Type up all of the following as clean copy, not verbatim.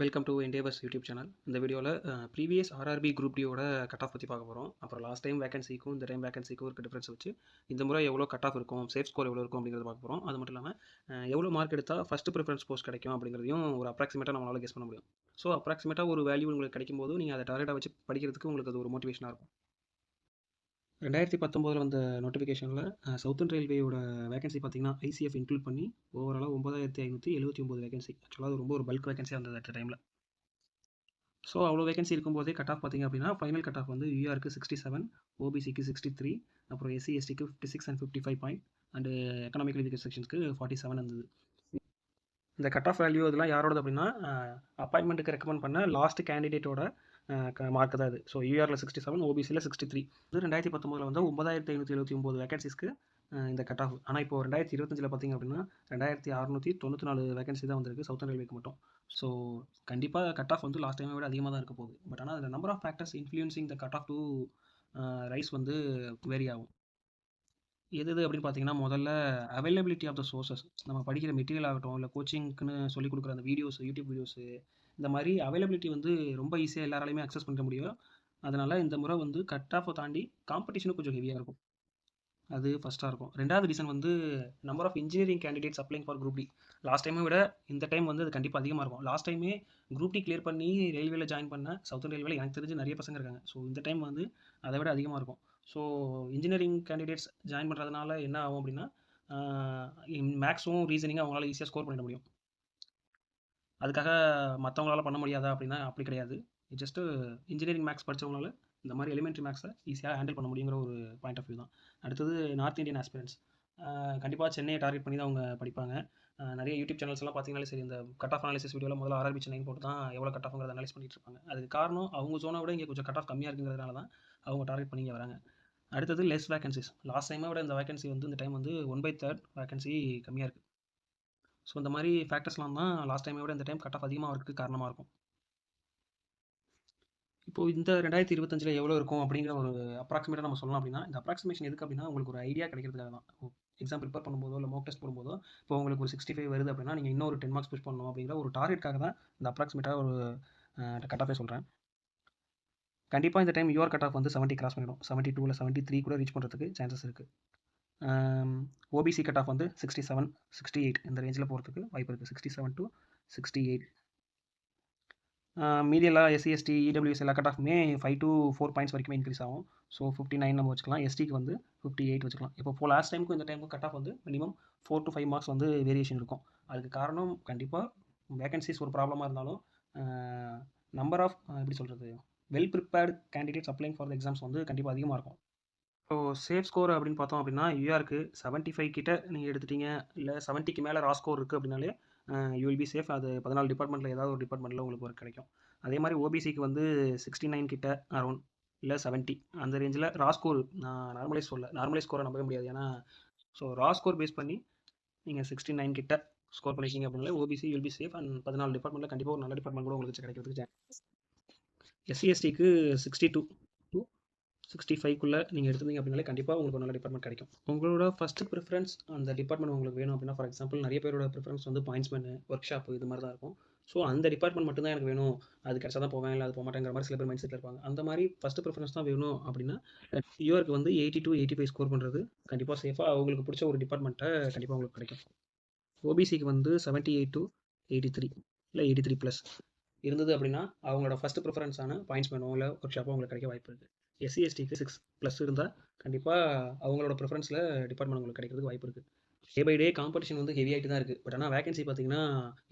Welcome to Endeavours YouTube channel. இந்த வீடியோவில் previous RRB group டியோட கட் ஆஃப் பற்றி பார்க்க போகிறோம். அப்புறம் லாஸ்ட் டைம் வேகன்சிக்கும் இந்த டைம் வேகன்சிக்கும் இருக்க டிஃப்ரென்ஸ் வச்சு இந்த முறை எவ்வளோ கட் ஆஃப் இருக்கும், சேஃப் ஸ்கோர் எவ்வளோ இருக்கும் அப்படிங்கிறத பார்க்க போகிறோம். அது மட்டும் இல்லாமல் எவ்வளோ மார்க் எடுத்தால் ஃபஸ்ட்டு ப்ரிஃபரன்ஸ் போஸ்ட் கிடைக்கும் அப்படிங்கிறதையும் ஒரு அப்ராக்சிமேட்டாக நம்மளால் கெஸ் பண்ண முடியும். ஸோ அப்ராக்சிமேட்டாக ஒரு வேல்யூ உங்களுக்கு கிடைக்கும் போது நீங்கள் அதை டார்கெட்டாக வச்சு படிக்கிறதுக்கு உங்களுக்கு அது ஒரு மோட்டிவேஷனாக இருக்கும். 2019 வந்த நோட்டிஃபிகேஷனில் சவுத்தர்ன் ரயில்வேயோட வேகன்சி பார்த்தீங்கன்னா ஐசிஎஃப் இன்க்ளூட் பண்ணி ஓவராலாக 9579 வேகன்சி. ஆக்சுவலாக அது ரொம்ப ஒரு பல்க் வேகன்சியாக இருந்தது அட் டைமில். ஸோ அவ்வளோ வேகன்சி இருக்கும்போதே கட் ஆஃப் பார்த்திங்க அப்படின்னா ஃபைனல் கட் ஆஃப் வந்து யூஆருக்கு 67, ஓபிசிக்கு 63, அப்புறம் எஸ்சி எஸ்டிக்கு 56 and 55 point, and economical weaker செக்ஷன்ஸ்க்கு 47 இருந்தது. இந்த கட் ஆஃப் வேல்யூ இதெல்லாம் யாரோடது அப்படின்னா அப்பாயின்மெண்ட்டுக்கு ரெக்கமெண்ட் பண்ண லாஸ்ட் கேண்டிடேட்டோட மார்க் தான் இது. ஸோ யூஆரில் 67, ஓபிசியில் 63. இது 2019 வந்து 9579 வேகன்சிஸ்க்கு இந்த கட் ஆஃப். ஆனால் இப்போ 2025 பார்த்திங்க அப்படின்னா 2694 வேகன்சி தான் வந்திருக்கு சவுத்தர்ன் ரயில்வேக்கு மட்டும். ஸோ கண்டிப்பாக கட் ஆஃப் வந்து லாஸ்ட் டைமை விட அதிகமாக தான் இருக்க போகுது. பட் ஆனால் அதில் number of factors influencing the cut off to rise வந்து வேரி ஆகும். எது அப்படின்னு பார்த்தீங்கன்னா முதல்ல அவைலபிலிட்டி ஆஃப் த சோர்சஸ். நம்ம படிக்கிற மெட்டீரியல் ஆகட்டும், இல்லை கோச்சிங்க்குன்னு சொல்லிக் கொடுக்குற அந்த வீடியோஸ், யூடியூப் வீடியோஸு, இந்த மாதிரி அவைலபிலிட்டி வந்து ரொம்ப ஈஸியாக எல்லாராலையுமே அக்சஸ் பண்ண முடியும். அதனால் இந்த முறை வந்து கட் ஆஃபை தாண்டி காம்படிஷனும் கொஞ்சம் ஹெவியாக இருக்கும். அது ஃபஸ்ட்டாக இருக்கும். ரெண்டாவது ரீசன் வந்து number of engineering candidates applying for group D. Last டைமை விட இந்த டைம் வந்து அது கண்டிப்பாக அதிகமாக இருக்கும். லாஸ்ட் டைமே குரூப் டி கிளியர் பண்ணி ரயில்வேல ஜாயின் பண்ண சவுத்தர்ன் ரயில்வேல எனக்கு தெரிஞ்சு நிறைய பசங்க இருக்காங்க. ஸோ இந்த டைம் வந்து அதை விட அதிகமாக இருக்கும். ஸோ இன்ஜினியரிங் கேண்டிடேட்ஸ் ஜாயின் பண்ணுறதுனால என்ன ஆகும் அப்படின்னா மேக்ஸும் ரீசனிங்கும் அவங்களால ஈஸியாக ஸ்கோர் பண்ணிட முடியும். அதுக்காக மற்றவங்களால பண்ண முடியாதா அப்படின்னா அப்படி கிடையாது. ஜஸ்ட்டு இன்ஜினியரிங் மேக்ஸ் படித்தவங்களால இந்த மாதிரி எலிமெண்ட்ரி மேக்ஸை ஈஸியாக ஹேண்டில் பண்ண முடியுங்கிற ஒரு பாயிண்ட் ஆஃப் வியூ தான். அடுத்தது நார்த் இந்தியன் ஆஸ்பிரன்ஸ் கண்டிப்பாக சென்னையை டார்கெட் பண்ணி தான் அவங்க படிப்பாங்க. நிறைய யூடியூப் சேனல்ஸ் எல்லாம் பார்த்தீங்கன்னாலே சரி, இந்த கட் ஆஃப் அனாலிசிஸ் வீடியோவில் முதல்ல ஆர்ஆர்பி சென்னை போட்டு தான் எவ்வளோ கட் ஆஃப்ங்கிறத அனலைஸ் பண்ணிட்டு இருப்பாங்க. அதுக்கு காரணம் அவங்க ஜோனை விட இங்கே கொஞ்சம் கட் ஆஃப் கம்மியாக இருக்குங்கிறதுனால தான் அவங்க டார்கெட் பண்ணி இங்கே வராங்க. அடுத்தது லெஸ் வேகன்சிஸ். லாஸ்ட் டைமை விட இந்த வேகன்சி வந்து இந்த டைம் வந்து 1/3 வேகன்சி கம்மியாக இருக்குது. ஸோ இந்த மாதிரி ஃபேக்டர்ஸ்லாம் தான் லாஸ்ட் டைமை விட இந்த டைம் கட் ஆஃப் அதிகமாக வரதுக்கு காரணமாக இருக்கும். இப்போது இந்த 2025 எவ்வளோ இருக்கும் அப்படிங்கிற ஒரு அப்ராக்சிமேட்டாக நம்ம சொல்லலாம் அப்படின்னா, இந்த அப்ராக்சிமேஷன் எதுக்கு அப்படின்னா உங்களுக்கு ஒரு ஐடியா கிடைக்கிறதுக்காக தான். எக்ஸாம் ப்ரிப்பேர் பண்ணும்போதோ இல்லை மோக் டெஸ்ட் போடும்போதோ இப்போ உங்களுக்கு ஒரு 65 வருது அப்படின்னா நீங்கள் இன்னொரு 10 மார்க்ஸ் புஷ் பண்ணணும் அப்படிங்கிற ஒரு டார்கெட்டுக்காக தான் இந்த அப்ராக்சிமேட்டாக ஒரு கட் ஆஃபே சொல்கிறேன். கண்டிப்பாக இந்த டைம் யூஆர் கட் ஆஃப் வந்து 70 கிராஸ் பண்ணிடும். 72 இல்லை 73 கூட ரீச் பண்ணுறதுக்கு சான்சஸ் இருக்குது. ஓபிசி கட் ஆஃப் வந்து 67, 68 இந்த ரேஞ்சில் போகிறதுக்கு வாய்ப்பு இருக்குது. 67 to 68. மீதி எல்லா எஸ்சி எஸ்டி இடபிள்யூஎஸ் எல்லா கட் ஆஃப்மே 5 to 4 பாயிண்ட்ஸ் வரைக்குமே இன்க்ரீஸ் ஆகும். ஸோ 59 நம்ம வச்சுக்கலாம். எஸ்டிக்கு வந்து 58 வச்சுக்கலாம். இப்போ லாஸ்ட் டைமுக்கும் இந்த டைமுக்கும் கட் ஆஃப் வந்து மினிமம் 4 to 5 மார்க்ஸ் வந்து வேரியேஷன் இருக்கும். அதுக்கு காரணம் கண்டிப்பாக வேகன்சிஸ் ஒரு ப்ராப்ளமாக இருந்தாலும் நம்பர் ஆஃப் எப்படி சொல்கிறது, well prepared candidates applying for the exams வந்து கண்டிப்பாக அதிகமாக இருக்கும். ஸோ சேஃப் ஸ்கோர் அப்படின்னு பார்த்தோம் அப்படின்னா யூஆருக்கு 75 கிட்ட நீங்கள் எடுத்துட்டீங்க, இல்லை 70க்கு மேலே ரா ஸ்கோர் இருக்குது அப்படின்னாலே யூ வில் பி சேஃப். அது 14 டிபார்ட்மெண்ட்டில் ஏதாவது ஒரு டிபார்ட்மெண்ட்டில் உங்களுக்கு ஒர்க் கிடைக்கும். அதே மாதிரி ஓபிசிக்கு வந்து 69 கிட்ட அரௌண்ட் இல்லை 70 அந்த ரேஞ்சில் ரா ஸ்கோர். நான் நார்மலைஸ் ஸ்கோரை நம்பவே முடியாது. ஏன்னா ஸோ ரா ஸ்கோர் பேஸ் பண்ணி நீங்கள் 69 கிட்ட ஸ்கோர் பண்ணிக்கிங்க அப்படின்னாலே OBC will be safe. And 14 டிபார்ட்மெண்ட்டில் கண்டிப்பாக ஒரு நல்ல டிபார்ட்மெண்ட் கூட உங்களுக்கு கிடைக்கிறதுக்கு சான்ஸ். எஸ்சி எஸ்டிக்கு 62 to 65க்குள்ளே நீங்கள் எடுத்துருந்தீங்க அப்படின்னாலே கண்டிப்பாக உங்களுக்கு ஒரு நல்ல டிபார்ட்மெண்ட் கிடைக்கும். உங்களோட ஃபஸ்ட்டு ப்ரிஃபரன்ஸ் அந்த டிபார்ட்மெண்ட் உங்களுக்கு வேணும் அப்படின்னா, ஃபார் எக்ஸாம்பிள் நிறைய பேரோட ப்ரிஃபரன்ஸ் வந்து பாயிண்ட்ஸ்மேனு, ஒர்க் ஷாப்பு இது மாதிரி தான் இருக்கும். ஸோ அந்த டிபார்ட்மெண்ட் மட்டும் தான் எனக்கு வேணும், அது கிடைச்சா தான் போவேன், இல்லை அது போக மாட்டேங்கிற மாதிரி சில பேர் மைண்ட் செட்டில் இருப்பாங்க. அந்த மாதிரி ஃபஸ்ட்டு ப்ரிஃபரன்ஸ் தான் வேணும் அப்படின்னா யூஆருக்கு வந்து 80 to 85 ஸ்கோர் பண்ணுறது கண்டிப்பாக சேஃபாக அவங்களுக்கு பிடிச்ச ஒரு டிபார்ட்மெண்ட்டை கண்டிப்பாக உங்களுக்கு கிடைக்கும். ஓபிசிக்கு வந்து 78 to 83 இல்லை 83+ இருந்தது அப்படின்னா அவங்களோட ஃபஸ்ட்டு ப்ரிஃபரன்ஸான பாயிண்ட்ஸ்மேனோ இல்லை ஒர்க் ஷாப்போ உங்களுக்கு கிடைக்க வாய்ப்பு இருக்குது. எஸ்சி எஸ்டிக்கு 6+ இருந்தால் கண்டிப்பாக அவங்களோட ப்ரிஃபரன்ஸில் டிபார்ட்மெண்ட் உங்களுக்கு கிடைக்கிறதுக்கு வாய்ப்பு இருக்குது. டே பை டே காம்படிஷன் வந்து ஹெவி ஆகிட்டு தான் இருக்குது. பட் ஆனால் வேகன்சி பார்த்தீங்கன்னா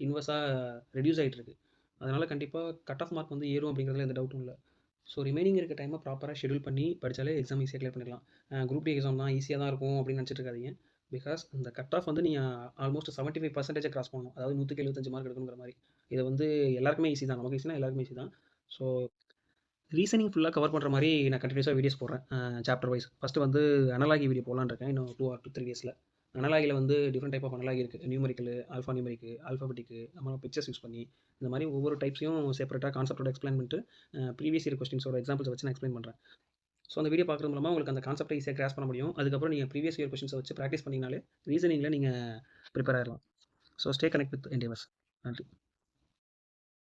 இன்வெர்ஸாக ரெடியூஸ் ஆகிட்டு இருக்குது. அதனால் கண்டிப்பாக கட் ஆஃப் மார்க் வந்து ஏறும் அப்படிங்கிறதுல எந்த டவுட்டும் இல்லை. ஸோ ரிமைனிங் இருக்க டைமை ப்ராப்பராக ஷெடியூல் பண்ணி படித்தாலே எக்ஸாம் ஈஸியாக கிளியர் பண்ணிடலாம். குரூப் டி எக்ஸாம் தான் ஈஸியாக தான் இருக்கும் அப்படின்னு நினச்சிட்டு இருக்காதீங்க. பிகாஸ் அந்த கட் ஆஃப் வந்து நீங்கள் ஆல்மோஸ்ட் 75% கிராஸ் பண்ணணும். அதாவது 175 மார்க் எடுக்கணுங்கிற மாதிரி. இதை வந்து எல்லாருக்குமே ஈஸி தான். நமக்கு ஈஸினா எல்லாருக்குமே ஈஸி தான். ஸோ ரீசனிங் ஃபுல்லாக கவர் பண்ணுற மாதிரி நான் கண்டினியூஸாக வீடியோஸ் போடுறேன் சாப்டர் வைஸ். ஃபஸ்ட்டு வந்து அனலாகி வீடியோ போடலான்னு இருக்கேன் இன்னும் 2 or 3 டேஸில். அனலாகியில் வந்து டிஃப்ரெண்ட் டைப் ஆஃப் அனலாகி இருக்குது. நியூமரிக்கல், ஆல்ஃபா நியூமரிக்கு, ஆல்ஃபாபெட்டிக்கு, அப்புறம் பிக்சர்ஸ் யூஸ் பண்ணி இந்த மாதிரி ஒவ்வொரு டைப்ஸையும் செப்பரேட்டாக கான்செப்டோட எக்ஸ்பிளைன் பண்ணிட்டு ப்ரீவியஸ் இயர் கொஸ்டின்ஸோட எக்ஸாம்பிள்ஸ் வச்சு நான் எக்ஸ்பிளைன் பண்ணுறேன். ஸோ அந்த வீடியோ பார்க்குறது மூலமாக உங்களுக்கு அந்த கான்செப்டை ஈஸியாக கிராஸ் பண்ண முடியும். அதுக்கப்புறம் நீங்கள் ப்ரீவியஸ் இயர் கொஸ்டின்ஸை வச்சு ப்ராக்டிஸ் பண்ணிங்கனாலே ரீசனிங்கில் நீங்கள் ப்ரிப்பேர் ஆகிடலாம். So stay connect with என்டேவர்ஸ். நன்றி.